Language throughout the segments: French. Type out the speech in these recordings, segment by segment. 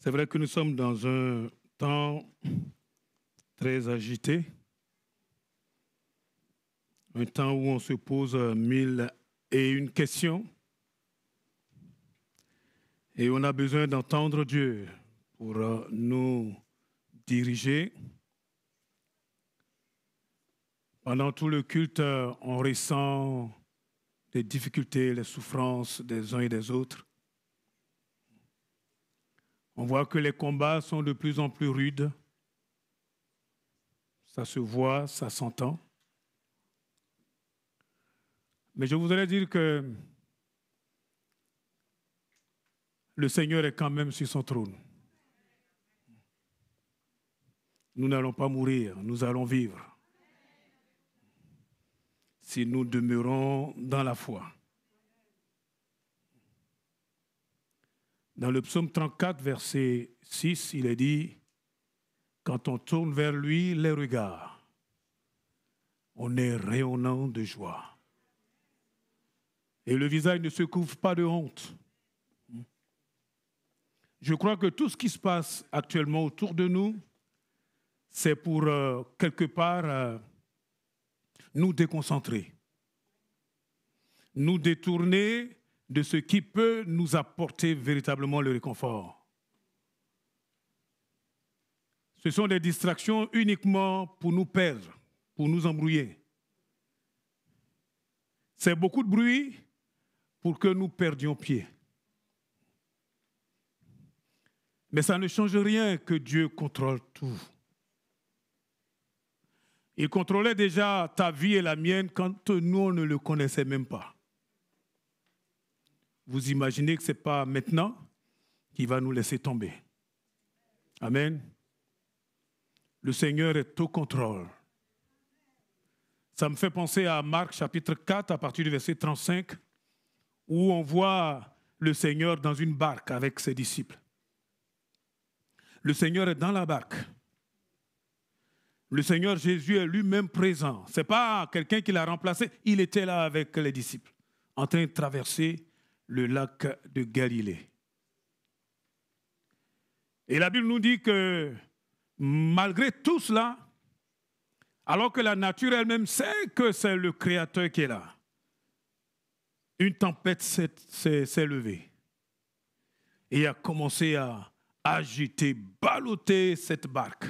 C'est vrai que nous sommes dans un temps très agité, un temps où on se pose 1001 questions et on a besoin d'entendre Dieu pour nous diriger. Pendant tout le culte, on ressent les difficultés, les souffrances des uns et des autres. On voit que les combats sont de plus en plus rudes. Ça se voit, ça s'entend. Mais je voudrais dire que le Seigneur est quand même sur son trône. Nous n'allons pas mourir, nous allons vivre. Si nous demeurons dans la foi. Dans le psaume 34, verset 6, il est dit, quand on tourne vers lui les regards, on est rayonnant de joie. Et le visage ne se couvre pas de honte. Je crois que tout ce qui se passe actuellement autour de nous, c'est pour quelque part nous déconcentrer, nous détourner de ce qui peut nous apporter véritablement le réconfort. Ce sont des distractions uniquement pour nous perdre, pour nous embrouiller. C'est beaucoup de bruit pour que nous perdions pied. Mais ça ne change rien que Dieu contrôle tout. Il contrôlait déjà ta vie et la mienne quand nous, on ne le connaissait même pas. Vous imaginez que ce n'est pas maintenant qu'il va nous laisser tomber. Amen. Le Seigneur est au contrôle. Ça me fait penser à Marc chapitre 4 à partir du verset 35 où on voit le Seigneur dans une barque avec ses disciples. Le Seigneur est dans la barque. Le Seigneur Jésus est lui-même présent. Ce n'est pas quelqu'un qui l'a remplacé. Il était là avec les disciples, en train de traverser le lac de Galilée. Et la Bible nous dit que malgré tout cela, alors que la nature elle-même sait que c'est le Créateur qui est là, une tempête s'est levée et a commencé à agiter, balloter cette barque,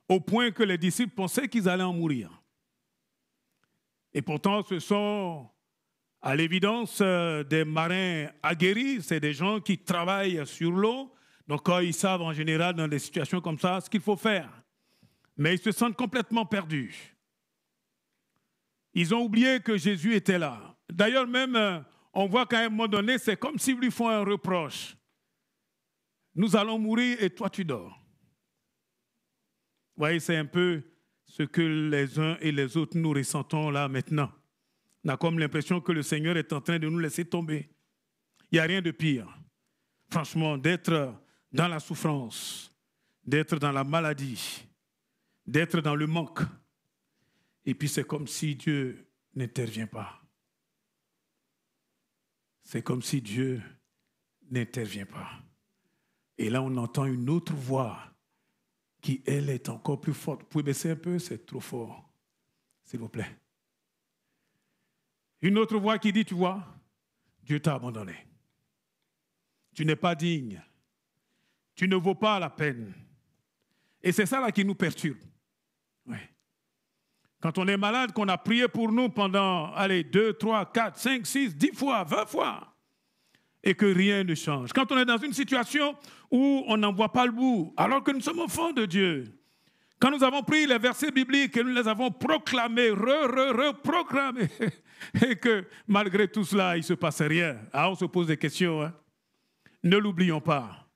au point que les disciples pensaient qu'ils allaient en mourir. Et pourtant, ce sont, à l'évidence, des marins aguerris, c'est des gens qui travaillent sur l'eau, donc ils savent en général dans des situations comme ça ce qu'il faut faire. Mais ils se sentent complètement perdus. Ils ont oublié que Jésus était là. D'ailleurs, même, on voit qu'à un moment donné, c'est comme s'ils lui font un reproche. Nous allons mourir et toi tu dors. Vous voyez, c'est un peu ce que les uns et les autres nous ressentons là maintenant. On a comme l'impression que le Seigneur est en train de nous laisser tomber. Il n'y a rien de pire, franchement, d'être dans la souffrance, d'être dans la maladie, d'être dans le manque. Et puis c'est comme si Dieu n'intervient pas. C'est comme si Dieu n'intervient pas. Et là, on entend une autre voix qui, elle, est encore plus forte. Vous pouvez baisser un peu, c'est trop fort. S'il vous plaît. Une autre voix qui dit, tu vois, Dieu t'a abandonné. Tu n'es pas digne. Tu ne vaux pas la peine. Et c'est ça là qui nous perturbe. Oui. Quand on est malade, qu'on a prié pour nous pendant, 2, 3, 4, 5, 6, 10 fois, 20 fois, et que rien ne change. Quand on est dans une situation où on n'en voit pas le bout, alors que nous sommes enfants de Dieu, quand nous avons pris les versets bibliques et nous les avons proclamés, reproclamés, et que malgré tout cela, il ne se passe rien. Ah, on se pose des questions. Hein? Ne l'oublions pas.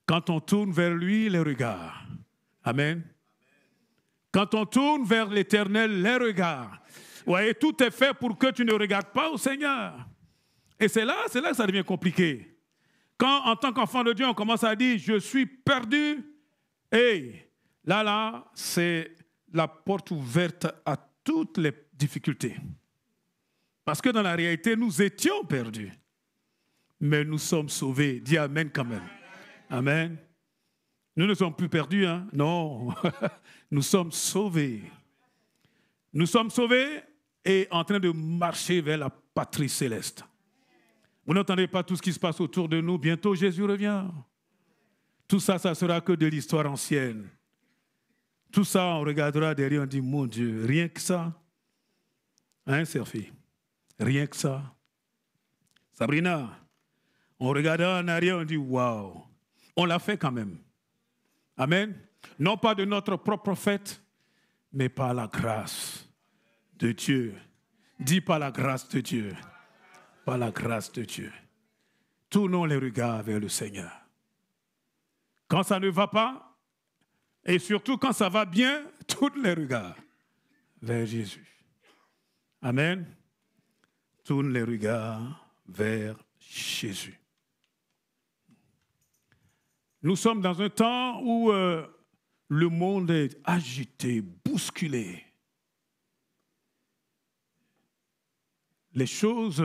Quand on tourne vers lui, les regards. Amen. Quand on tourne vers l'Éternel, les regards. Vous voyez, tout est fait pour que tu ne regardes pas au Seigneur. Et c'est là que ça devient compliqué. Quand, en tant qu'enfant de Dieu, on commence à dire « je suis perdu », et là, c'est la porte ouverte à toutes les difficultés. Parce que dans la réalité, nous étions perdus. Mais nous sommes sauvés. Dis Amen quand même. Amen. Nous ne sommes plus perdus, hein? Non. Nous sommes sauvés. Nous sommes sauvés et en train de marcher vers la patrie céleste. Vous n'entendez pas tout ce qui se passe autour de nous. Bientôt, Jésus revient. Tout ça, ça sera que de l'histoire ancienne. Tout ça, on regardera derrière, on dit, mon Dieu, rien que ça. Hein, Serfi? Rien que ça. Sabrina, on regardera en arrière, on dit, waouh. On l'a fait quand même. Amen. Non pas de notre propre fait, mais par la grâce de Dieu. Dis par la grâce de Dieu. Par la grâce de Dieu. Tournons les regards vers le Seigneur. Quand ça ne va pas, et surtout quand ça va bien, tourne les regards vers Jésus. Amen. Tourne les regards vers Jésus. Nous sommes dans un temps où le monde est agité, bousculé. Les choses,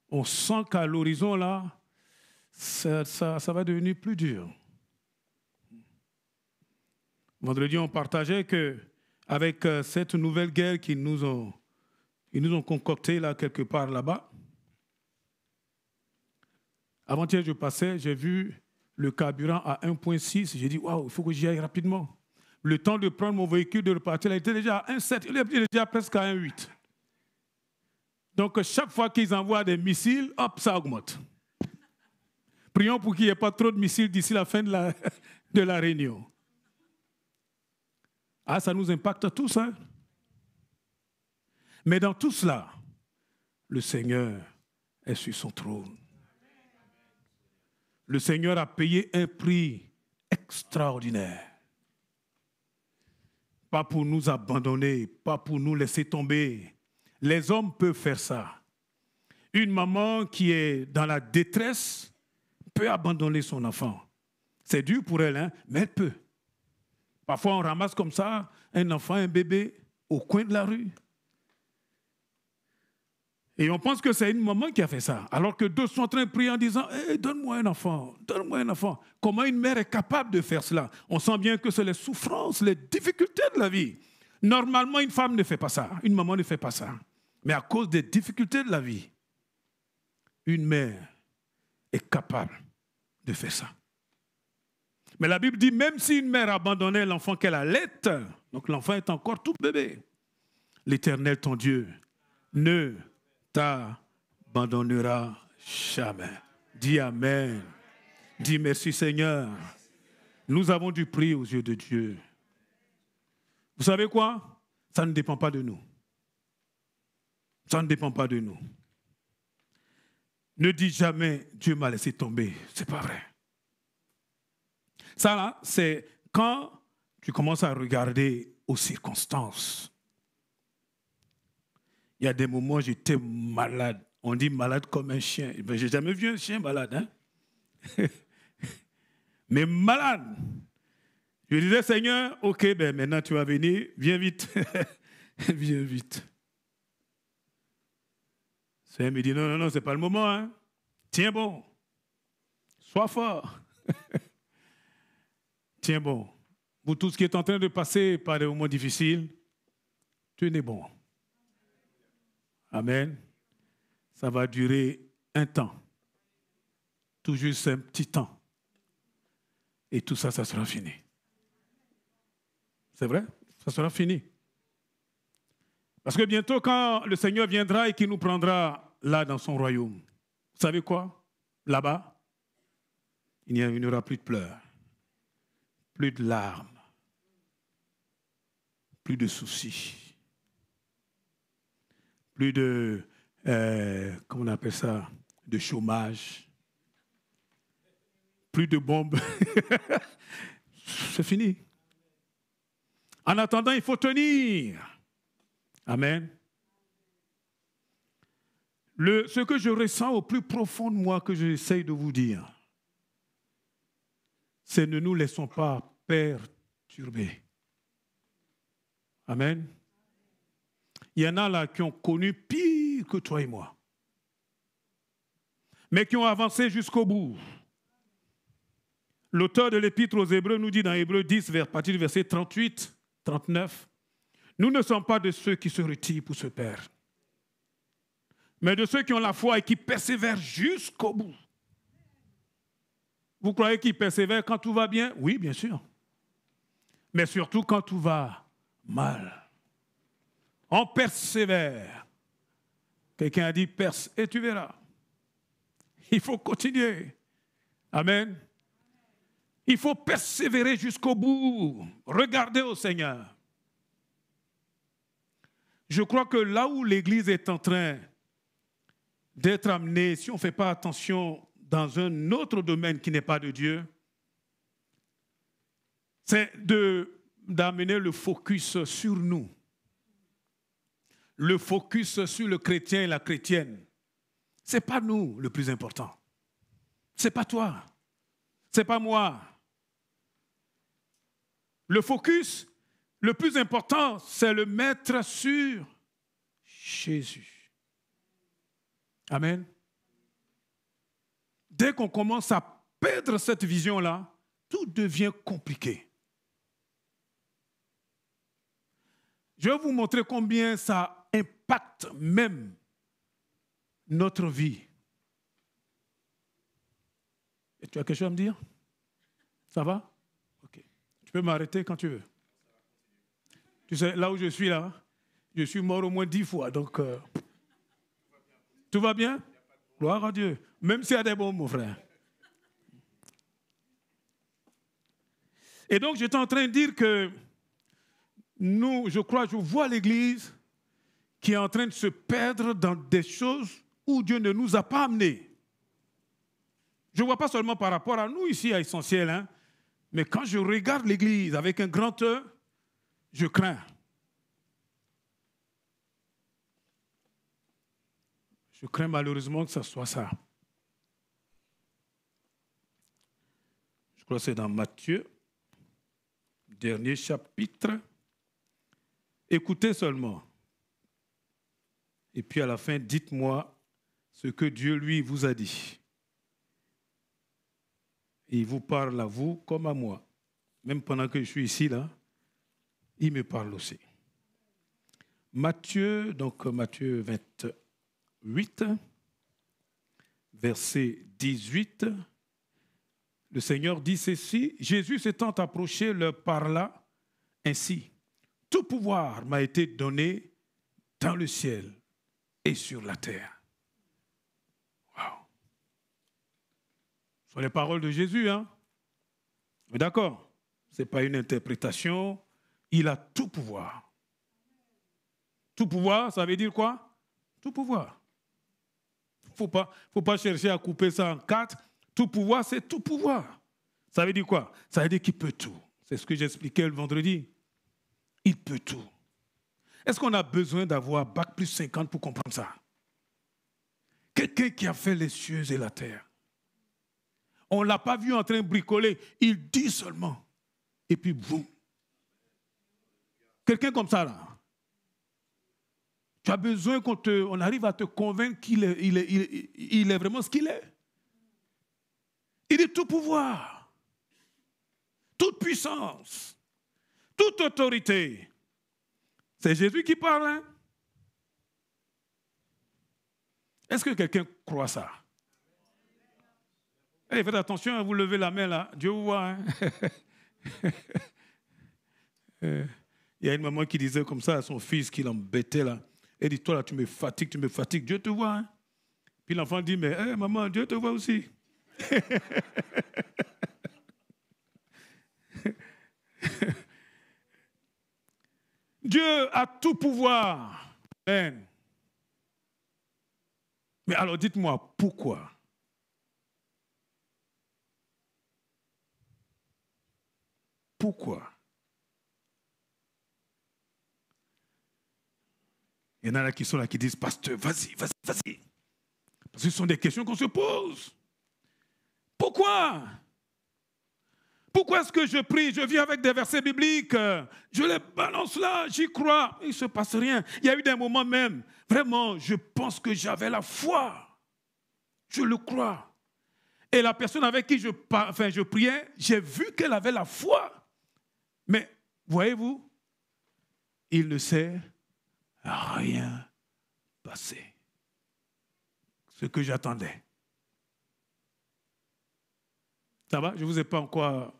on sent qu'à l'horizon, là, ça va devenir plus dur. Vendredi, on partageait qu'avec cette nouvelle guerre qu'ils nous ont concoctée là, quelque part là-bas, avant-hier, je passais, j'ai vu le carburant à 1,6. J'ai dit, waouh, il faut que j'y aille rapidement. Le temps de prendre mon véhicule, de repartir, il était déjà à 1,7. Il est déjà presque à 1,8. Donc, chaque fois qu'ils envoient des missiles, hop, ça augmente. Prions pour qu'il n'y ait pas trop de missiles d'ici la fin de la réunion. Ah, ça nous impacte tous, hein? Mais dans tout cela, le Seigneur est sur son trône. Le Seigneur a payé un prix extraordinaire. Pas pour nous abandonner, pas pour nous laisser tomber. Les hommes peuvent faire ça. Une maman qui est dans la détresse peut abandonner son enfant. C'est dur pour elle, hein, mais elle peut. Parfois, on ramasse comme ça un enfant, un bébé, au coin de la rue. Et on pense que c'est une maman qui a fait ça. Alors que d'autres sont en train de prier en disant hey, donne-moi un enfant, donne-moi un enfant. Comment une mère est capable de faire cela? On sent bien que c'est les souffrances, les difficultés de la vie. Normalement, une femme ne fait pas ça. Une maman ne fait pas ça. Mais à cause des difficultés de la vie, une mère est capable de faire ça. Mais la Bible dit, même si une mère abandonnait l'enfant qu'elle allait, donc l'enfant est encore tout bébé, l'Éternel, ton Dieu, ne t'abandonnera jamais. Dis Amen. Dis merci Seigneur. Nous avons du prix aux yeux de Dieu. Vous savez quoi? Ça ne dépend pas de nous. Ça ne dépend pas de nous. Ne dis jamais, Dieu m'a laissé tomber. C'est pas vrai. Ça, là, c'est quand tu commences à regarder aux circonstances. Il y a des moments où j'étais malade. On dit malade comme un chien. Ben, je n'ai jamais vu un chien malade. Hein? Mais malade. Je disais, Seigneur, ok, ben maintenant tu vas venir. Viens vite. Viens vite. Le Seigneur me dit, non, non, ce n'est pas le moment. Hein? Tiens bon. Sois fort. Tiens bon. Pour tout ce qui est en train de passer par des moments difficiles, tenez bon. Amen. Ça va durer un temps. Tout juste un petit temps. Et tout ça, ça sera fini. C'est vrai? Ça sera fini. Parce que bientôt, quand le Seigneur viendra et qu'il nous prendra là dans son royaume, vous savez quoi? Là-bas, il n'y aura plus de pleurs, plus de larmes, plus de soucis, plus de, comment on appelle ça, de chômage, plus de bombes. C'est fini. En attendant, il faut tenir. Amen. Ce que je ressens au plus profond de moi, que j'essaye de vous dire, c'est ne nous laissons pas perturber. Amen. Il y en a là qui ont connu pire que toi et moi, mais qui ont avancé jusqu'au bout. L'auteur de l'Épître aux Hébreux nous dit dans Hébreux 10, à partir du verset 38, 39, « Nous ne sommes pas de ceux qui se retirent pour se perdre, mais de ceux qui ont la foi et qui persévèrent jusqu'au bout. » Vous croyez qu'ils persévèrent quand tout va bien? Oui, bien sûr. Mais surtout quand tout va mal. On persévère. Quelqu'un a dit, perse, et tu verras. Il faut continuer. Amen. Il faut persévérer jusqu'au bout. Regardez au Seigneur. Je crois que là où l'Église est en train d'être amenée, si on ne fait pas attention dans un autre domaine qui n'est pas de Dieu, c'est d'amener le focus sur nous. Le focus sur le chrétien et la chrétienne. Ce n'est pas nous le plus important. Ce n'est pas toi. Ce n'est pas moi. Le focus, le plus important, c'est le mettre sur Jésus. Amen. Dès qu'on commence à perdre cette vision-là, tout devient compliqué. Je vais vous montrer combien ça impacte même notre vie. Et tu as quelque chose à me dire? Ça va? Ok. Tu peux m'arrêter quand tu veux. Tu sais, là où je suis là, je suis mort au moins 10 fois, donc tout va bien? Gloire à Dieu. Même s'il y a des bons, mon frère. Et donc, j'étais en train de dire que nous, je vois l'Église qui est en train de se perdre dans des choses où Dieu ne nous a pas amenés. Je ne vois pas seulement par rapport à nous ici à Essentiel, hein, mais quand je regarde l'Église avec un grand E, je crains. Je crains malheureusement que ce soit ça. Je crois que c'est dans Matthieu, dernier chapitre. Écoutez seulement. Et puis à la fin, dites-moi ce que Dieu, lui, vous a dit. Et il vous parle à vous comme à moi. Même pendant que je suis ici, là, il me parle aussi. Matthieu 28, verset 18, le Seigneur dit ceci, Jésus s'étant approché leur parla ainsi, tout pouvoir m'a été donné dans le ciel et sur la terre. Wow. Ce sont les paroles de Jésus, hein? Mais d'accord, ce n'est pas une interprétation, il a tout pouvoir. Tout pouvoir, ça veut dire quoi? Tout pouvoir. Il ne faut pas chercher à couper ça en 4. Tout pouvoir, c'est tout pouvoir. Ça veut dire quoi? Ça veut dire qu'il peut tout. C'est ce que j'expliquais le vendredi. Il peut tout. Est-ce qu'on a besoin d'avoir bac plus 50 pour comprendre ça? Quelqu'un qui a fait les cieux et la terre. On ne l'a pas vu en train de bricoler. Il dit seulement. Et puis boum. Quelqu'un comme ça, là. Tu as besoin qu'on arrive à te convaincre qu'il est vraiment ce qu'il est. Il est tout pouvoir, toute puissance, toute autorité. C'est Jésus qui parle. Hein? Est-ce que quelqu'un croit ça? Hey, faites attention à vous lever la main là. Dieu vous voit. Hein? Il y a une maman qui disait comme ça à son fils qui l'embêtait là. Elle dit, toi là, tu me fatigues, Dieu te voit. Hein? Puis l'enfant dit, mais hey, maman, Dieu te voit aussi. Dieu a tout pouvoir. Amen. Mais alors dites-moi, pourquoi? Pourquoi? Il y en a là qui sont là qui disent, pasteur, vas-y. Parce que ce sont des questions qu'on se pose. Pourquoi? Pourquoi est-ce que je prie? Je viens avec des versets bibliques. Je les balance là, j'y crois. Il ne se passe rien. Il y a eu des moments même, vraiment, je pense que j'avais la foi. Je le crois. Et la personne avec qui je priais, j'ai vu qu'elle avait la foi. Mais, voyez-vous, il ne s'est rien passé. Ce que j'attendais. Ça va? Je ne vous ai pas encore...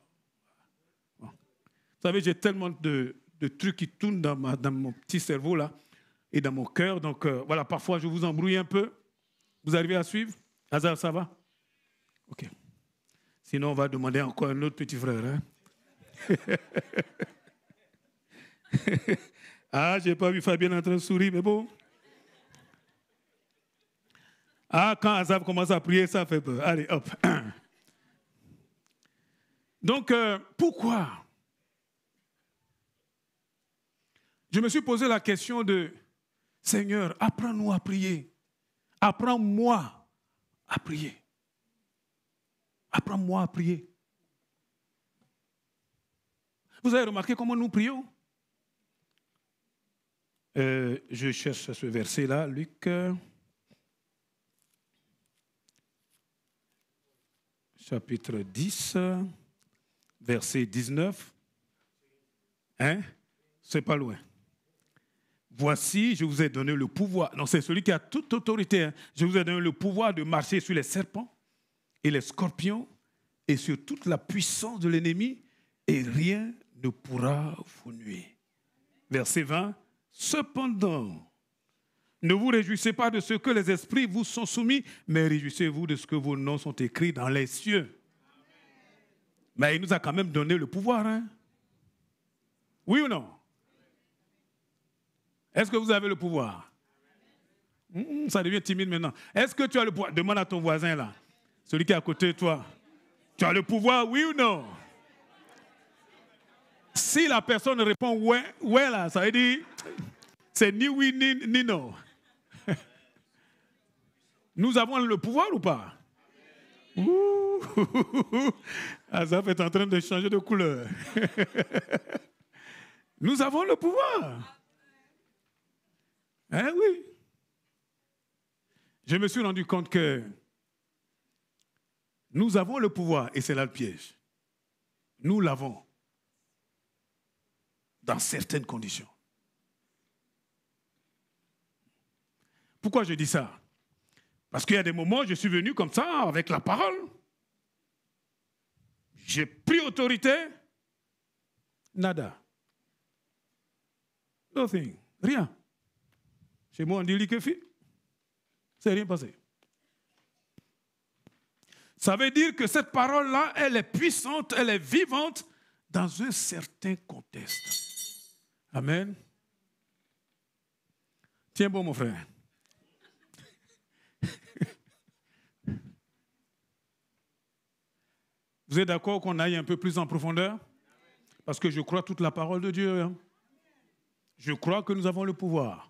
Bon. Vous savez, j'ai tellement de trucs qui tournent dans mon petit cerveau là et dans mon cœur. Donc, voilà, parfois, je vous embrouille un peu. Vous arrivez à suivre? Hazard, ça va? OK. Sinon, on va demander encore un autre petit frère. Hein? Ah, je n'ai pas vu Fabien en train de sourire, mais bon. Ah, quand Hazard commence à prier, ça fait peur. Allez, hop. Donc, pourquoi? Je me suis posé la question de Seigneur, apprends-nous à prier. Apprends-moi à prier. Apprends-moi à prier. Vous avez remarqué comment nous prions? Je cherche ce verset-là, Luc. Chapitre 10, verset 19. Hein? C'est pas loin. Voici, je vous ai donné le pouvoir. Non, c'est celui qui a toute autorité. Hein. Je vous ai donné le pouvoir de marcher sur les serpents et les scorpions et sur toute la puissance de l'ennemi, et rien ne pourra vous nuire. Verset 20. Cependant, ne vous réjouissez pas de ce que les esprits vous sont soumis, mais réjouissez-vous de ce que vos noms sont écrits dans les cieux. Mais il nous a quand même donné le pouvoir. Hein? Oui ou non? Est-ce que vous avez le pouvoir? Ça devient timide maintenant. Est-ce que tu as le pouvoir? Demande à ton voisin là, celui qui est à côté de toi. Tu as le pouvoir, oui ou non? Si la personne répond ouais, ouais là, ça veut dire c'est ni oui ni non. Nous avons le pouvoir ou pas? Azaf est en train de changer de couleur. Nous avons le pouvoir. Hein, oui. Je me suis rendu compte que nous avons le pouvoir, et c'est là le piège. Nous l'avons dans certaines conditions. Pourquoi je dis ça? Parce qu'il y a des moments où je suis venu comme ça, avec la parole. J'ai pris autorité. Nada. Nothing. Rien. Chez moi, on dit l'ikefi. C'est rien passé. Ça veut dire que cette parole-là, elle est puissante, elle est vivante dans un certain contexte. Amen. Tiens bon, mon frère. Vous êtes d'accord qu'on aille un peu plus en profondeur? Parce que je crois toute la parole de Dieu. Hein? Je crois que nous avons le pouvoir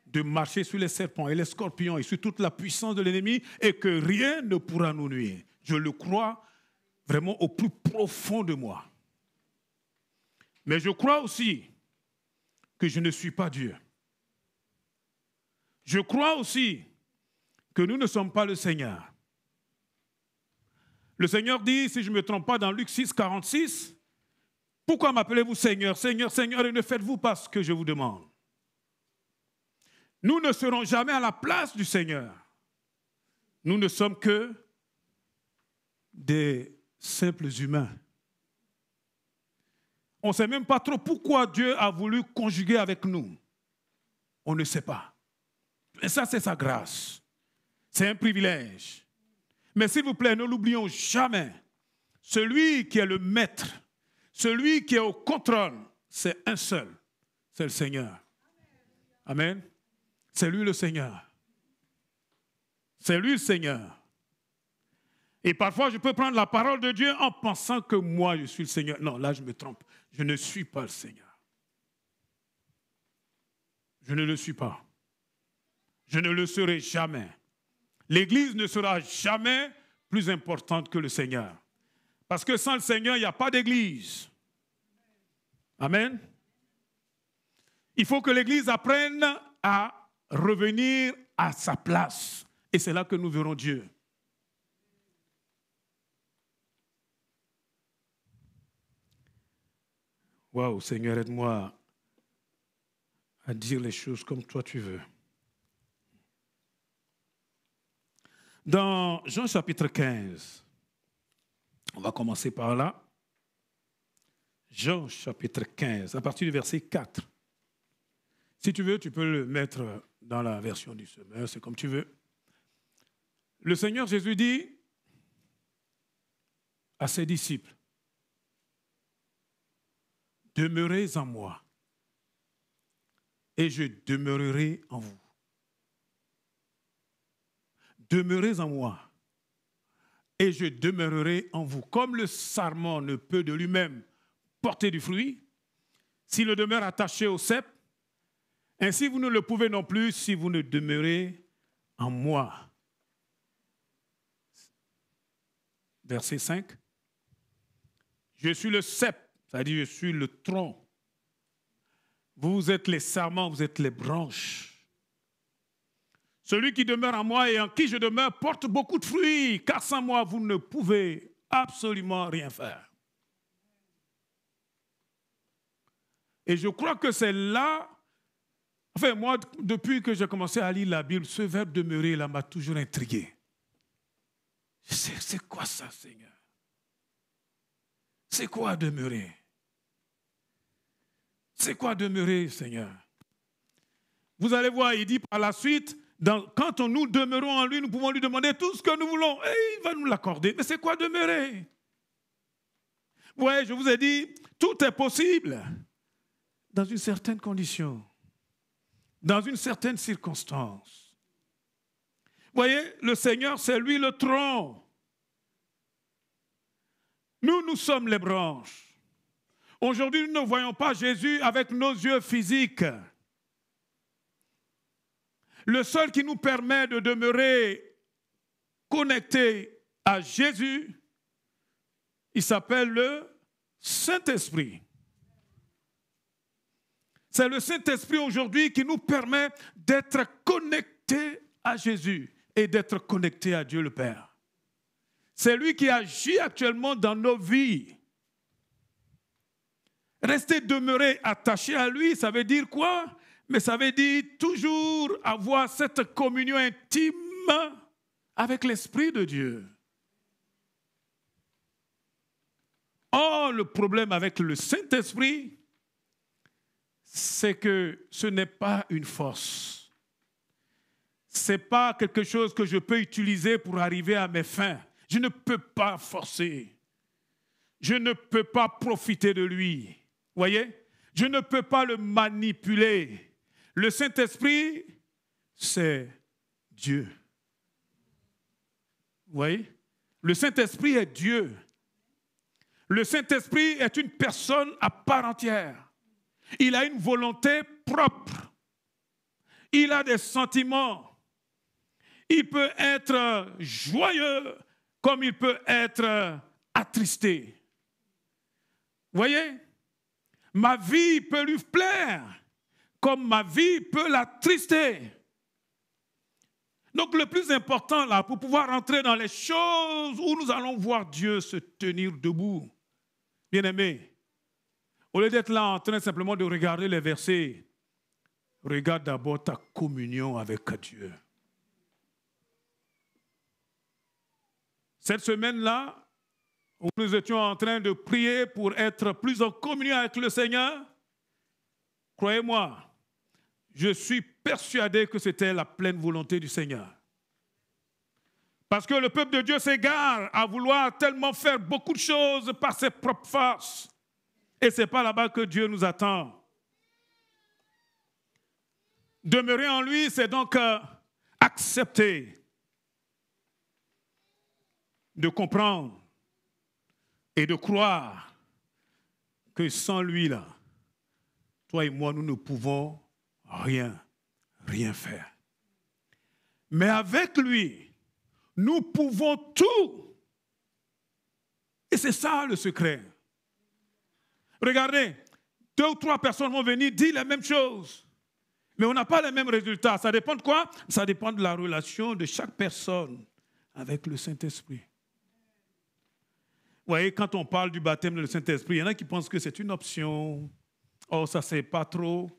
de marcher sur les serpents et les scorpions et sur toute la puissance de l'ennemi et que rien ne pourra nous nuire. Je le crois vraiment au plus profond de moi. Mais je crois aussi que je ne suis pas Dieu. Je crois aussi que nous ne sommes pas le Seigneur. Le Seigneur dit, si je ne me trompe pas, dans Luc 6, 46, « Pourquoi m'appelez-vous Seigneur, Seigneur, Seigneur, et ne faites-vous pas ce que je vous demande ?» Nous ne serons jamais à la place du Seigneur. Nous ne sommes que des simples humains. On ne sait même pas trop pourquoi Dieu a voulu conjuguer avec nous. On ne sait pas. Et ça, c'est sa grâce. C'est un privilège. Mais s'il vous plaît, ne l'oublions jamais. Celui qui est le maître, celui qui est au contrôle, c'est un seul. C'est le Seigneur. Amen. C'est lui le Seigneur. C'est lui le Seigneur. Et parfois, je peux prendre la parole de Dieu en pensant que moi, je suis le Seigneur. Non, là, je me trompe. Je ne suis pas le Seigneur. Je ne le suis pas. Je ne le serai jamais. L'Église ne sera jamais plus importante que le Seigneur. Parce que sans le Seigneur, il n'y a pas d'Église. Amen. Il faut que l'Église apprenne à revenir à sa place. Et c'est là que nous verrons Dieu. Waouh, Seigneur, aide-moi à dire les choses comme toi tu veux. Dans Jean chapitre 15, on va commencer par là. Jean chapitre 15, à partir du verset 4. Si tu veux, tu peux le mettre dans la version du semeur, c'est comme tu veux. Le Seigneur Jésus dit à ses disciples, « Demeurez en moi, et je demeurerai en vous. Demeurez en moi, et je demeurerai en vous. Comme le sarment ne peut de lui-même porter du fruit, s'il demeure attaché au cep, ainsi vous ne le pouvez non plus si vous ne demeurez en moi. » Verset 5. « Je suis le cep, c'est-à-dire je suis le tronc. Vous êtes les sarments, vous êtes les branches. Celui qui demeure en moi et en qui je demeure porte beaucoup de fruits, car sans moi, vous ne pouvez absolument rien faire. » Et je crois que c'est là, enfin moi, depuis que j'ai commencé à lire la Bible, ce verbe demeurer là m'a toujours intrigué. C'est quoi ça, Seigneur? C'est quoi demeurer? C'est quoi demeurer, Seigneur? Vous allez voir, il dit par la suite, quand nous demeurons en lui, nous pouvons lui demander tout ce que nous voulons et il va nous l'accorder. Mais c'est quoi demeurer? Ouais, je vous ai dit, tout est possible dans une certaine condition, dans une certaine circonstance. Vous voyez, le Seigneur, c'est lui le tronc. Nous sommes les branches. Aujourd'hui, nous ne voyons pas Jésus avec nos yeux physiques. Le seul qui nous permet de demeurer connectés à Jésus, il s'appelle le Saint-Esprit. C'est le Saint-Esprit aujourd'hui qui nous permet d'être connectés à Jésus et d'être connectés à Dieu le Père. C'est lui qui agit actuellement dans nos vies. Rester demeuré attaché à lui, ça veut dire quoi? Mais ça veut dire toujours avoir cette communion intime avec l'Esprit de Dieu. Or, le problème avec le Saint-Esprit, c'est que ce n'est pas une force. Ce n'est pas quelque chose que je peux utiliser pour arriver à mes fins. Je ne peux pas forcer. Je ne peux pas profiter de lui. Vous voyez? Je ne peux pas le manipuler. Le Saint-Esprit, c'est Dieu. Vous voyez? Le Saint-Esprit est Dieu. Le Saint-Esprit est une personne à part entière. Il a une volonté propre. Il a des sentiments. Il peut être joyeux comme il peut être attristé. Vous voyez? Ma vie peut lui plaire comme ma vie peut l'attrister. Donc le plus important là, pour pouvoir entrer dans les choses où nous allons voir Dieu se tenir debout, bien-aimé, au lieu d'être là en train simplement de regarder les versets, regarde d'abord ta communion avec Dieu. Cette semaine-là, où nous étions en train de prier pour être plus en communion avec le Seigneur, croyez-moi, je suis persuadé que c'était la pleine volonté du Seigneur. Parce que le peuple de Dieu s'égare à vouloir tellement faire beaucoup de choses par ses propres forces. Et ce n'est pas là-bas que Dieu nous attend. Demeurer en lui, c'est donc accepter de comprendre et de croire que sans lui, là, toi et moi, nous ne pouvons rien faire. Mais avec lui, nous pouvons tout. Et c'est ça le secret. Regardez, 2 ou 3 personnes vont venir dire la même chose. Mais on n'a pas les mêmes résultats. Ça dépend de quoi? Ça dépend de la relation de chaque personne avec le Saint-Esprit. voyez, quand on parle du baptême de le Saint-Esprit, il y en a qui pensent que c'est une option. Oh, ça, c'est pas trop.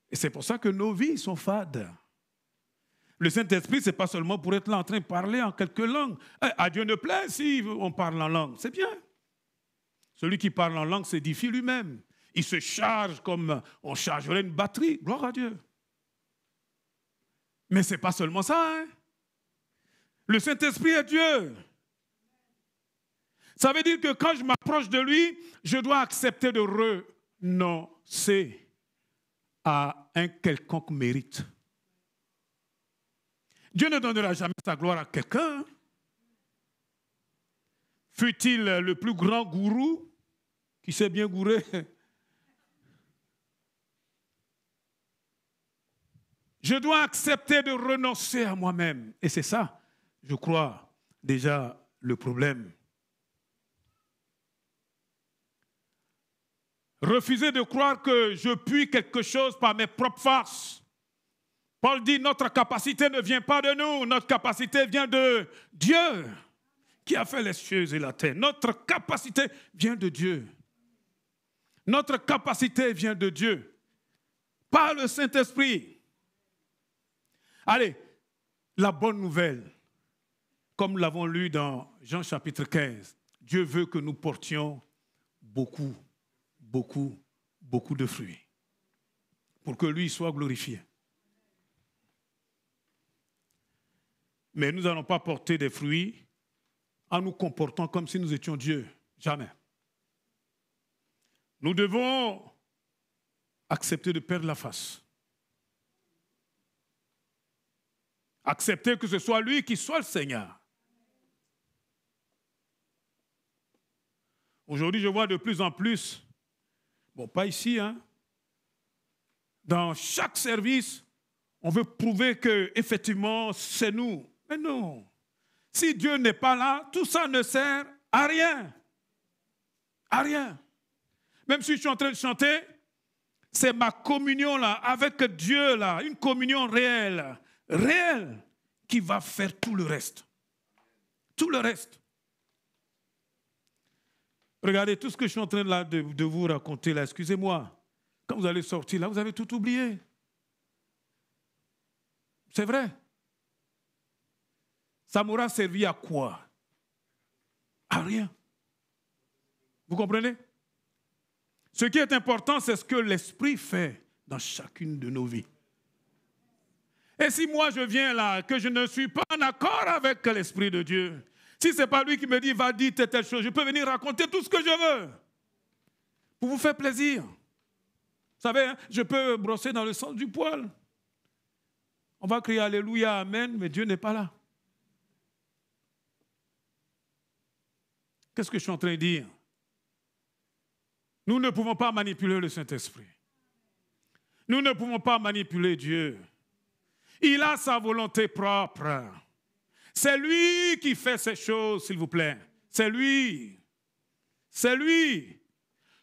Et c'est pour ça que nos vies sont fades. Le Saint-Esprit, ce n'est pas seulement pour être là en train de parler en quelques langues. À Dieu ne plaît si on parle en langue. C'est bien. Celui qui parle en langue s'édifie lui-même. Il se charge comme on chargerait une batterie. Gloire à Dieu. Mais ce n'est pas seulement ça. Hein? Le Saint-Esprit est Dieu. Ça veut dire que quand je m'approche de lui, je dois accepter de renoncer à un quelconque mérite. Dieu ne donnera jamais sa gloire à quelqu'un. Fut-il le plus grand gourou qui s'est bien gouré? Je dois accepter de renoncer à moi-même. Et c'est ça, je crois, déjà le problème. Refuser de croire que je puis quelque chose par mes propres forces. Paul dit, notre capacité ne vient pas de nous, notre capacité vient de Dieu qui a fait les cieux et la terre. Notre capacité vient de Dieu. Notre capacité vient de Dieu, par le Saint-Esprit. Allez, la bonne nouvelle, comme nous l'avons lu dans Jean chapitre 15, Dieu veut que nous portions beaucoup de fruits pour que lui soit glorifié. Mais nous n'allons pas porter des fruits en nous comportant comme si nous étions Dieu. Jamais. Nous devons accepter de perdre la face. Accepter que ce soit lui qui soit le Seigneur. Aujourd'hui, je vois de plus en plus, bon, pas ici, hein, dans chaque service, on veut prouver qu'effectivement, c'est nous. Mais non. Si Dieu n'est pas là, tout ça ne sert à rien. À rien. Même si je suis en train de chanter, c'est ma communion là, avec Dieu là, une communion réelle, qui va faire tout le reste. Tout le reste. Regardez tout ce que je suis en train là, de vous raconter là, excusez-moi. Quand vous allez sortir là, vous avez tout oublié. C'est vrai. Ça m'aura servi à quoi? À rien. Vous comprenez? Ce qui est important, c'est ce que l'Esprit fait dans chacune de nos vies. Et si moi je viens là, que je ne suis pas en accord avec l'Esprit de Dieu, si ce n'est pas lui qui me dit, va dire telle chose, je peux venir raconter tout ce que je veux pour vous faire plaisir. Vous savez, hein, je peux brosser dans le sens du poil. On va crier Alléluia, Amen, mais Dieu n'est pas là. Qu'est-ce que je suis en train de dire? Nous ne pouvons pas manipuler le Saint-Esprit. Nous ne pouvons pas manipuler Dieu. Il a sa volonté propre. C'est lui qui fait ces choses, s'il vous plaît. C'est lui. C'est lui.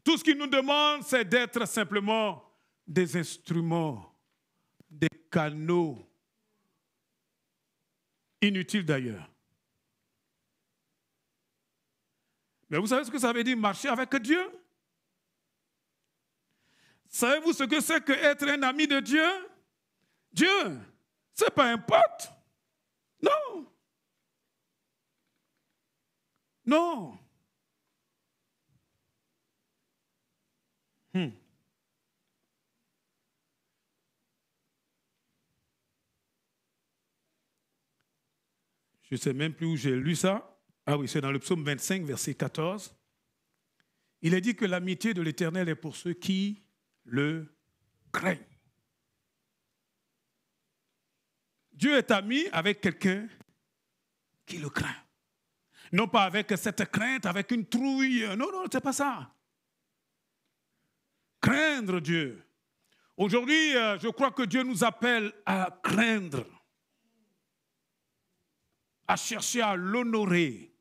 Tout ce qu'il nous demande, c'est d'être simplement des instruments, des canaux. Inutiles d'ailleurs. Mais vous savez ce que ça veut dire, marcher avec Dieu? Savez-vous ce que c'est qu'être un ami de Dieu? Dieu, ce n'est pas un pote. Non. Non. Je ne sais même plus où j'ai lu ça. Ah oui, c'est dans le psaume 25, verset 14. Il est dit que l'amitié de l'Éternel est pour ceux qui le craignent. Dieu est ami avec quelqu'un qui le craint. Non pas avec cette crainte, avec une trouille. Non, non, ce n'est pas ça. Craindre Dieu. Aujourd'hui, je crois que Dieu nous appelle à craindre, à chercher à l'honorer,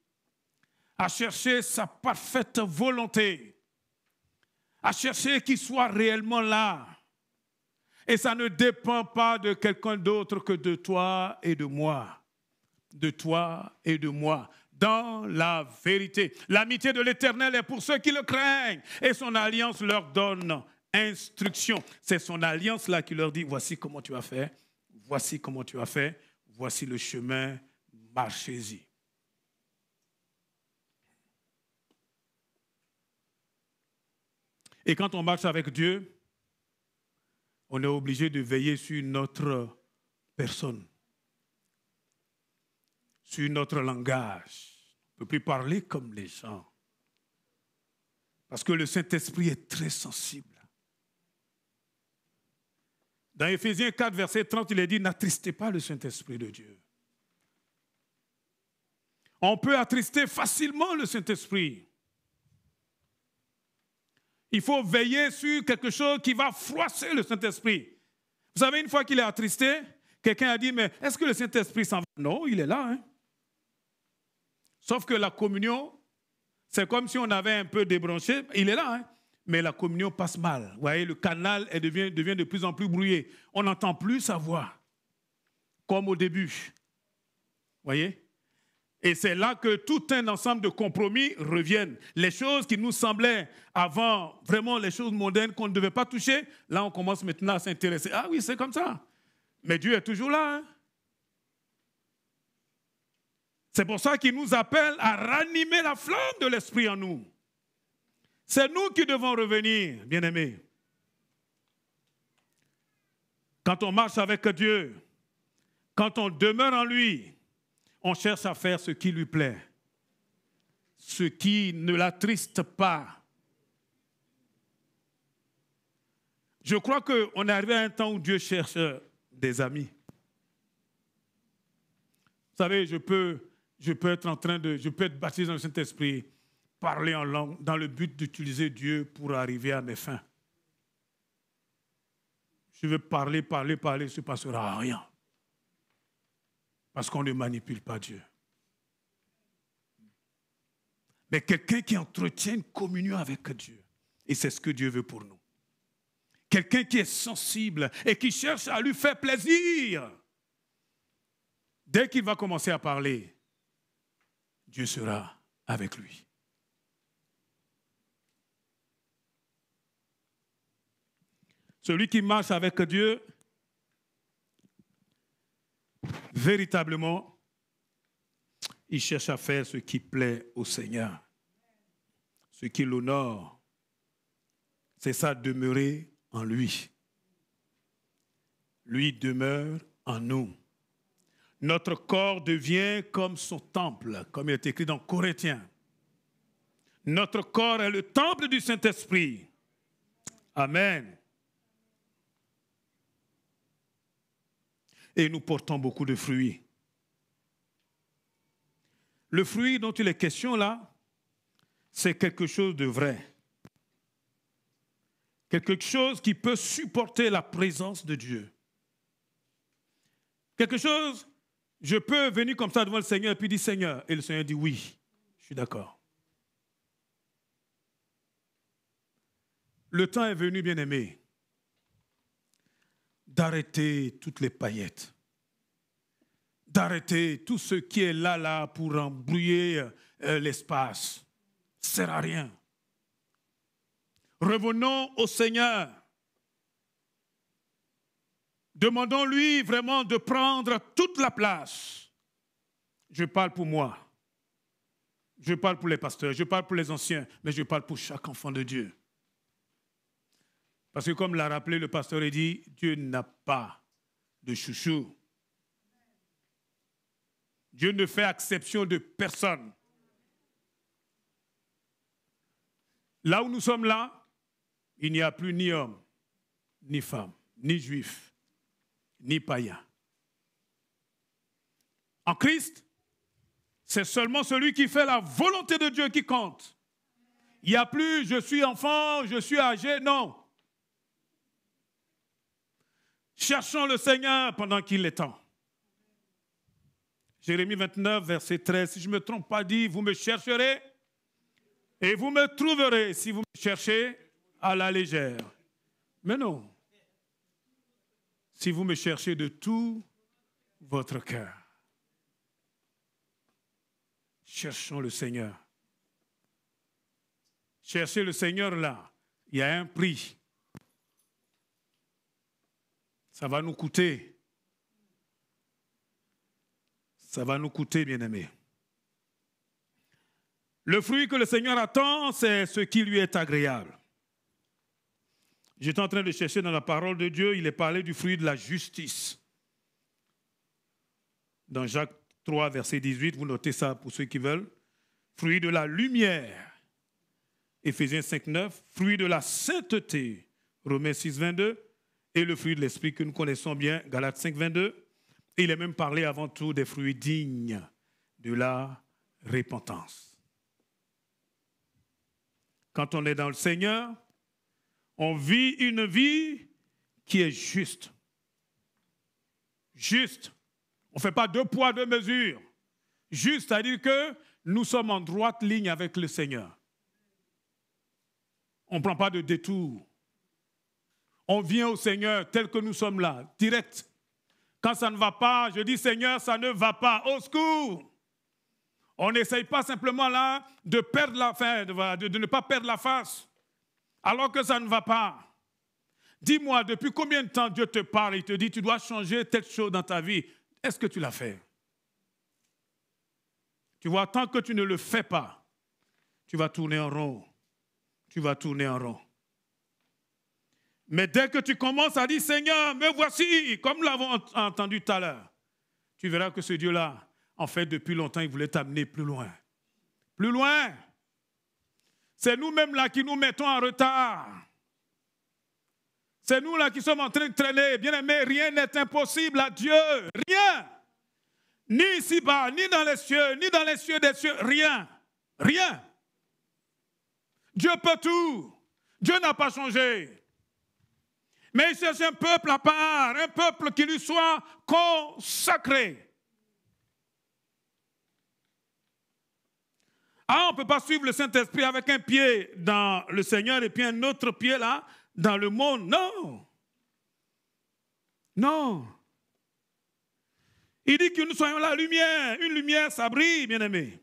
à chercher sa parfaite volonté, à chercher qu'il soit réellement là. Et ça ne dépend pas de quelqu'un d'autre que de toi et de moi. De toi et de moi. dans la vérité. L'amitié de l'Éternel est pour ceux qui le craignent et son alliance leur donne instruction. C'est son alliance-là qui leur dit, voici comment tu as fait, voici comment tu as fait, voici le chemin, marchez-y. Et quand on marche avec Dieu, on est obligé de veiller sur notre personne, sur notre langage. On ne peut plus parler comme les gens. Parce que le Saint-Esprit est très sensible. Dans Éphésiens 4, verset 30, il est dit, n'attristez pas le Saint-Esprit de Dieu. On peut attrister facilement le Saint-Esprit. Il faut veiller sur quelque chose qui va froisser le Saint-Esprit. Vous savez, une fois qu'il est attristé, quelqu'un a dit, mais est-ce que le Saint-Esprit s'en va? Non, il est là. Hein? Sauf que la communion, c'est comme si on avait un peu débranché. Il est là, hein? Mais la communion passe mal. Vous voyez, le canal devient de plus en plus brouillé. On n'entend plus sa voix, comme au début. Vous voyez? Et c'est là que tout un ensemble de compromis reviennent. Les choses qui nous semblaient avant, vraiment les choses modernes qu'on ne devait pas toucher, là on commence maintenant à s'intéresser. Ah oui, c'est comme ça. Mais Dieu est toujours là. Hein? C'est pour ça qu'il nous appelle à ranimer la flamme de l'esprit en nous. C'est nous qui devons revenir, bien-aimés. Quand on marche avec Dieu, quand on demeure en lui, on cherche à faire ce qui lui plaît, ce qui ne l'attriste pas. Je crois qu'on est arrivé à un temps où Dieu cherche des amis. Vous savez, je peux être baptisé dans le Saint-Esprit, parler en langue, dans le but d'utiliser Dieu pour arriver à mes fins. Je veux parler, il ne se passera rien. Parce qu'on ne manipule pas Dieu. Mais quelqu'un qui entretient une communion avec Dieu. Et c'est ce que Dieu veut pour nous. Quelqu'un qui est sensible et qui cherche à lui faire plaisir. Dès qu'il va commencer à parler, Dieu sera avec lui. Celui qui marche avec Dieu, véritablement, il cherche à faire ce qui plaît au Seigneur, ce qui l'honore. C'est ça, demeurer en lui. Lui demeure en nous. Notre corps devient comme son temple, comme il est écrit dans Corinthiens. Notre corps est le temple du Saint-Esprit. Amen. Et nous portons beaucoup de fruits. Le fruit dont il est question là, c'est quelque chose de vrai. Quelque chose qui peut supporter la présence de Dieu. Quelque chose, je peux venir comme ça devant le Seigneur et puis dire Seigneur. Et le Seigneur dit oui, je suis d'accord. Le temps est venu, bien-aimé, d'arrêter toutes les paillettes, d'arrêter tout ce qui est là pour embrouiller l'espace. Ça ne sert à rien. Revenons au Seigneur. Demandons-lui vraiment de prendre toute la place. Je parle pour moi. Je parle pour les pasteurs, je parle pour les anciens, mais je parle pour chaque enfant de Dieu. Parce que comme l'a rappelé le pasteur, il dit, Dieu n'a pas de chouchou. Dieu ne fait exception de personne. Là où nous sommes là, il n'y a plus ni homme, ni femme, ni juif, ni païen. En Christ, c'est seulement celui qui fait la volonté de Dieu qui compte. Il n'y a plus je suis enfant, je suis âgé, non. Cherchons le Seigneur pendant qu'il est temps. Jérémie 29, verset 13, si je ne me trompe pas, dit, vous me chercherez et vous me trouverez si vous me cherchez à la légère. Mais non, si vous me cherchez de tout votre cœur. cherchons le Seigneur. Chercher le Seigneur là, il y a un prix. Ça va nous coûter. Ça va nous coûter, bien-aimés. Le fruit que le Seigneur attend, c'est ce qui lui est agréable. J'étais en train de chercher dans la parole de Dieu, il est parlé du fruit de la justice. Dans Jacques 3, verset 18, vous notez ça pour ceux qui veulent. Fruit de la lumière, Éphésiens 5, 9. Fruit de la sainteté, Romains 6, 22. Et le fruit de l'esprit que nous connaissons bien, Galates 5, 22. Et il est même parlé avant tout des fruits dignes de la repentance. Quand on est dans le Seigneur, on vit une vie qui est juste. Juste. On ne fait pas deux poids, deux mesures. Juste, c'est-à-dire que nous sommes en droite ligne avec le Seigneur. On ne prend pas de détour. On vient au Seigneur tel que nous sommes là, direct. Quand ça ne va pas, je dis Seigneur, ça ne va pas. Au secours! On n'essaye pas simplement là de perdre la fin, de ne pas perdre la face, alors que ça ne va pas. Dis-moi, depuis combien de temps Dieu te parle et te dit tu dois changer telle chose dans ta vie? Est-ce que tu l'as fait? Tu vois, tant que tu ne le fais pas, tu vas tourner en rond. Tu vas tourner en rond. Mais dès que tu commences à dire, Seigneur, me voici, comme nous l'avons entendu tout à l'heure, tu verras que ce Dieu-là, en fait, depuis longtemps, il voulait t'amener plus loin. Plus loin. C'est nous-mêmes là qui nous mettons en retard. C'est nous là qui sommes en train de traîner. Bien aimé, rien n'est impossible à Dieu. Rien. Ni ici-bas, ni dans les cieux, ni dans les cieux des cieux. Rien. Rien. Dieu peut tout. Dieu n'a pas changé. Mais il cherche un peuple à part, un peuple qui lui soit consacré. Ah, on ne peut pas suivre le Saint-Esprit avec un pied dans le Seigneur et puis un autre pied là, dans le monde. Non. Non. Il dit que nous soyons la lumière. Une lumière, ça brille, bien-aimé.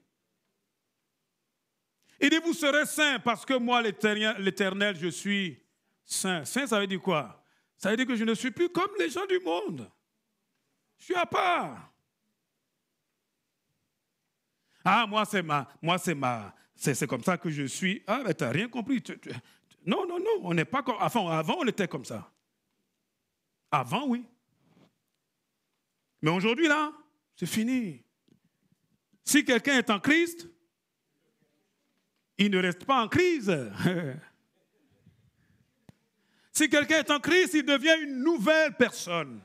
Il dit, vous serez saints parce que moi, l'Éternel, je suis saint. Saint, ça veut dire quoi? Ça veut dire que je ne suis plus comme les gens du monde. Je suis à part. Ah, c'est comme ça que je suis. Ah, mais tu n'as rien compris. Non, on n'est pas comme... Enfin, avant, on était comme ça. Avant, oui. Mais aujourd'hui, là, c'est fini. Si quelqu'un est en Christ, il ne reste pas en crise. Si quelqu'un est en Christ, il devient une nouvelle personne.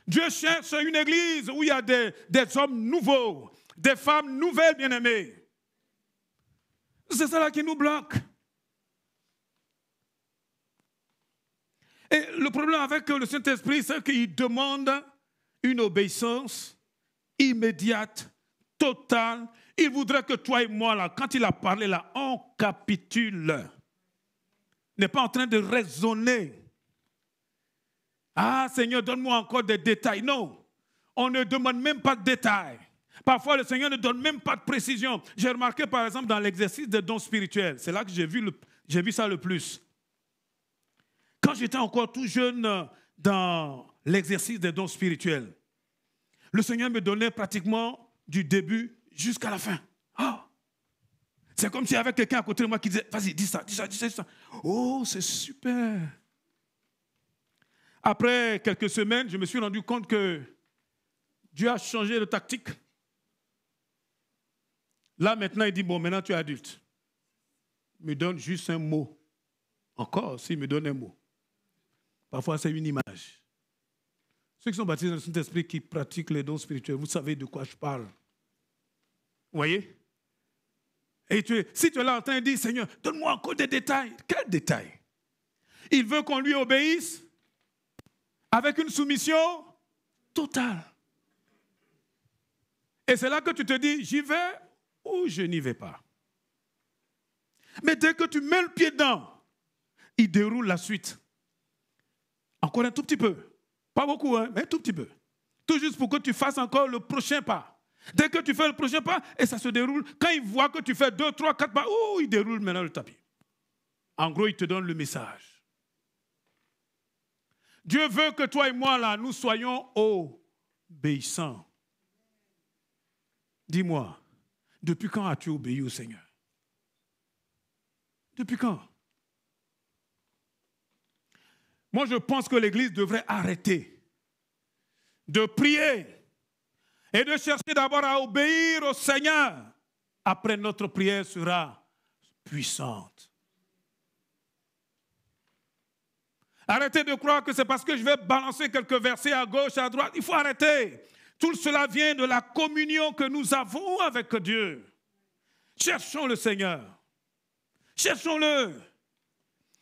Dieu cherche une église où il y a des hommes nouveaux, des femmes nouvelles, bien-aimées. C'est ça là qui nous bloque. Et le problème avec le Saint-Esprit, c'est qu'il demande une obéissance immédiate, totale. Il voudrait que toi et moi, là, quand il a parlé, là, on capitule. N'est pas en train de raisonner. Ah, Seigneur, donne-moi encore des détails. Non, on ne demande même pas de détails. Parfois, le Seigneur ne donne même pas de précision. J'ai remarqué, par exemple, dans l'exercice des dons spirituels, c'est là que j'ai vu ça le plus. Quand j'étais encore tout jeune dans l'exercice des dons spirituels, le Seigneur me donnait pratiquement du début jusqu'à la fin. Oh, c'est comme s'il y avait quelqu'un à côté de moi qui disait, vas-y, dis ça. Oh, c'est super. Après quelques semaines, je me suis rendu compte que Dieu a changé de tactique. Là, maintenant, il dit, bon, maintenant tu es adulte. Il me donne juste un mot. Encore, s'il me donne un mot. Parfois, c'est une image. Ceux qui sont baptisés dans le Saint-Esprit, qui pratiquent les dons spirituels, vous savez de quoi je parle. Vous voyez? Et si tu es là en train de dire, Seigneur, donne-moi encore des détails. Quels détails? Il veut qu'on lui obéisse avec une soumission totale. Et c'est là que tu te dis, j'y vais ou je n'y vais pas. Mais dès que tu mets le pied dedans, il déroule la suite. Encore un tout petit peu. Pas beaucoup, hein, mais un tout petit peu. Tout juste pour que tu fasses encore le prochain pas. Dès que tu fais le prochain pas, et ça se déroule, quand il voit que tu fais 2, 3, 4 pas, il déroule maintenant le tapis. En gros, il te donne le message. Dieu veut que toi et moi, là, nous soyons obéissants. Dis-moi, depuis quand as-tu obéi au Seigneur? Depuis quand? Moi, je pense que l'Église devrait arrêter de prier et de chercher d'abord à obéir au Seigneur. Après, notre prière sera puissante. Arrêtez de croire que c'est parce que je vais balancer quelques versets à gauche, à droite. Il faut arrêter. Tout cela vient de la communion que nous avons avec Dieu. Cherchons le Seigneur. Cherchons-le.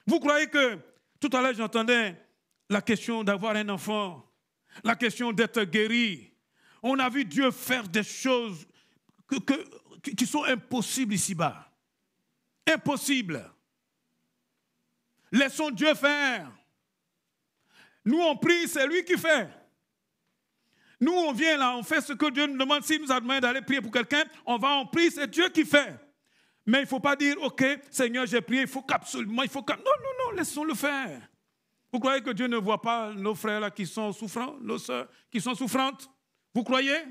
Vous croyez que, tout à l'heure j'entendais la question d'avoir un enfant, la question d'être guéri. On a vu Dieu faire des choses qui sont impossibles ici-bas. Impossibles. Laissons Dieu faire. Nous, on prie, c'est lui qui fait. Nous, on vient là, on fait ce que Dieu nous demande. S'il nous a demandé d'aller prier pour quelqu'un, on va en prier, c'est Dieu qui fait. Mais il ne faut pas dire, OK, Seigneur, j'ai prié, il faut qu'absolument, Non, laissons-le faire. Vous croyez que Dieu ne voit pas nos frères là qui sont souffrants, nos sœurs qui sont souffrantes? Vous croyez?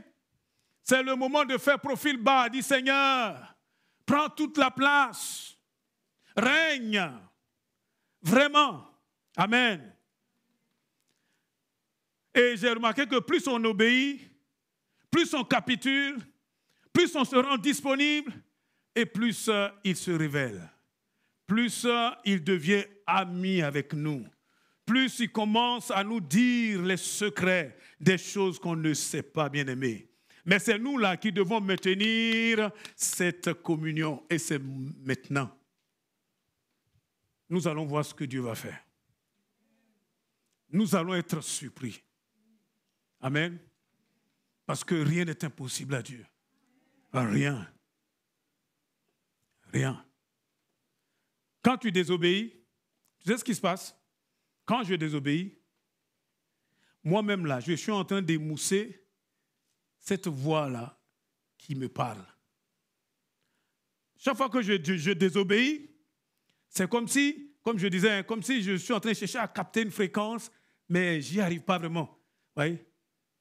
C'est le moment de faire profil bas, dit Seigneur, prends toute la place, règne, vraiment. Amen. Et j'ai remarqué que plus on obéit, plus on capitule, plus on se rend disponible, et plus il se révèle. Plus il devient ami avec nous. Plus il commence à nous dire les secrets des choses qu'on ne sait pas, bien-aimés. Mais c'est nous là qui devons maintenir cette communion. Et c'est maintenant. Nous allons voir ce que Dieu va faire. Nous allons être surpris. Amen. Parce que rien n'est impossible à Dieu. Rien. Rien. Quand tu désobéis, tu sais ce qui se passe? Quand je désobéis, moi-même là, je suis en train d'émousser cette voix-là qui me parle. Chaque fois que je désobéis, c'est comme si, comme je disais, comme si je suis en train de chercher à capter une fréquence, mais j'y arrive pas vraiment. Vous voyez?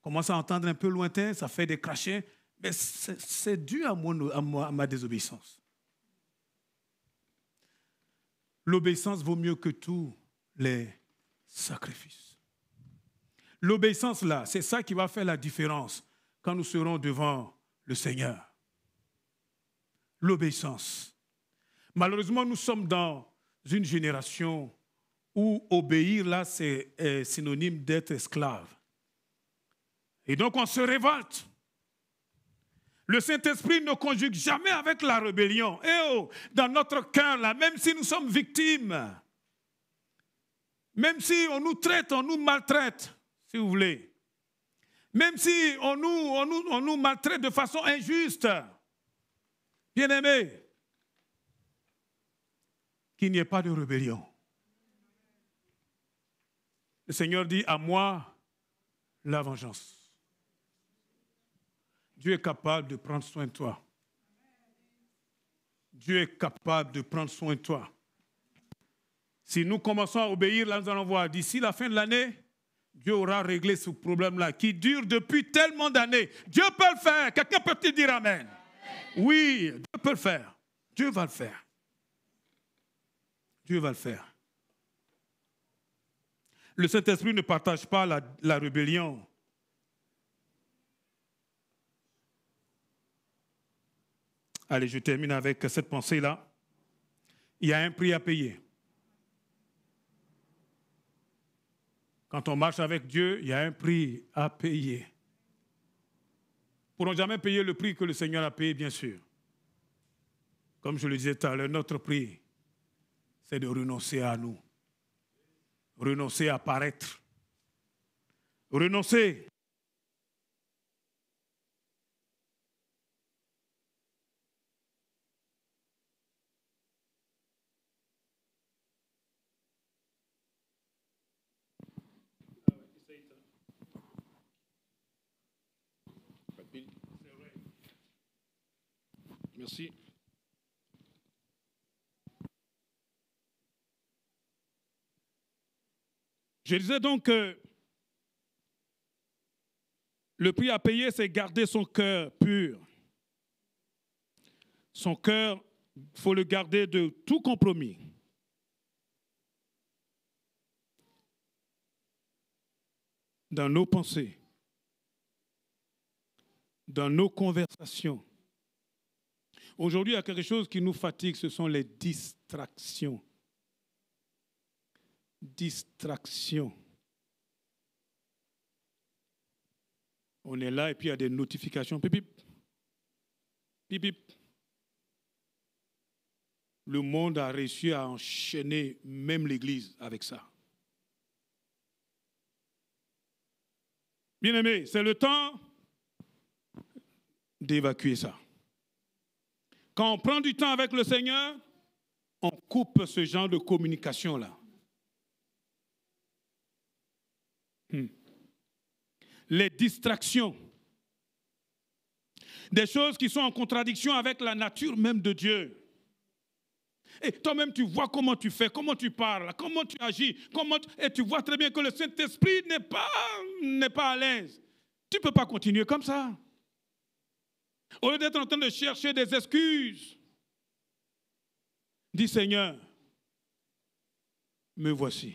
Commence à entendre un peu lointain, ça fait des crachets, mais c'est dû à ma désobéissance. L'obéissance vaut mieux que tous les sacrifices. L'obéissance là, c'est ça qui va faire la différence quand nous serons devant le Seigneur. L'obéissance. Malheureusement, nous sommes dans une génération où obéir là, c'est synonyme d'être esclave. Et donc on se révolte. Le Saint-Esprit ne conjugue jamais avec la rébellion. Dans notre cœur, là, même si nous sommes victimes, même si on nous traite, on nous maltraite, si vous voulez, même si on nous maltraite de façon injuste, bien-aimés, qu'il n'y ait pas de rébellion. Le Seigneur dit, à moi la vengeance. Dieu est capable de prendre soin de toi. Dieu est capable de prendre soin de toi. Si nous commençons à obéir, là nous allons voir, d'ici la fin de l'année, Dieu aura réglé ce problème-là qui dure depuis tellement d'années. Dieu peut le faire. Quelqu'un peut-il dire amen? Amen. Oui, Dieu peut le faire. Dieu va le faire. Dieu va le faire. Le Saint-Esprit ne partage pas la rébellion. Allez, je termine avec cette pensée-là. Il y a un prix à payer. Quand on marche avec Dieu, il y a un prix à payer. Nous ne pourrons jamais payer le prix que le Seigneur a payé, bien sûr. Comme je le disais tout à l'heure, notre prix, c'est de renoncer à nous. Renoncer à paraître. Renoncer. Merci. Je disais donc que le prix à payer, c'est garder son cœur pur. Son cœur, il faut le garder de tout compromis. Dans nos pensées, dans nos conversations. Aujourd'hui, il y a quelque chose qui nous fatigue, ce sont les distractions. Distractions. On est là et puis il y a des notifications. Pip, pip. Pip, pip. Le monde a réussi à enchaîner même l'Église avec ça. Bien-aimés, c'est le temps d'évacuer ça. Quand on prend du temps avec le Seigneur, on coupe ce genre de communication-là. Les distractions. Des choses qui sont en contradiction avec la nature même de Dieu. Et toi-même, tu vois comment tu fais, comment tu parles, comment tu agis, et tu vois très bien que le Saint-Esprit n'est pas à l'aise. Tu ne peux pas continuer comme ça. Au lieu d'être en train de chercher des excuses, dis Seigneur, me voici.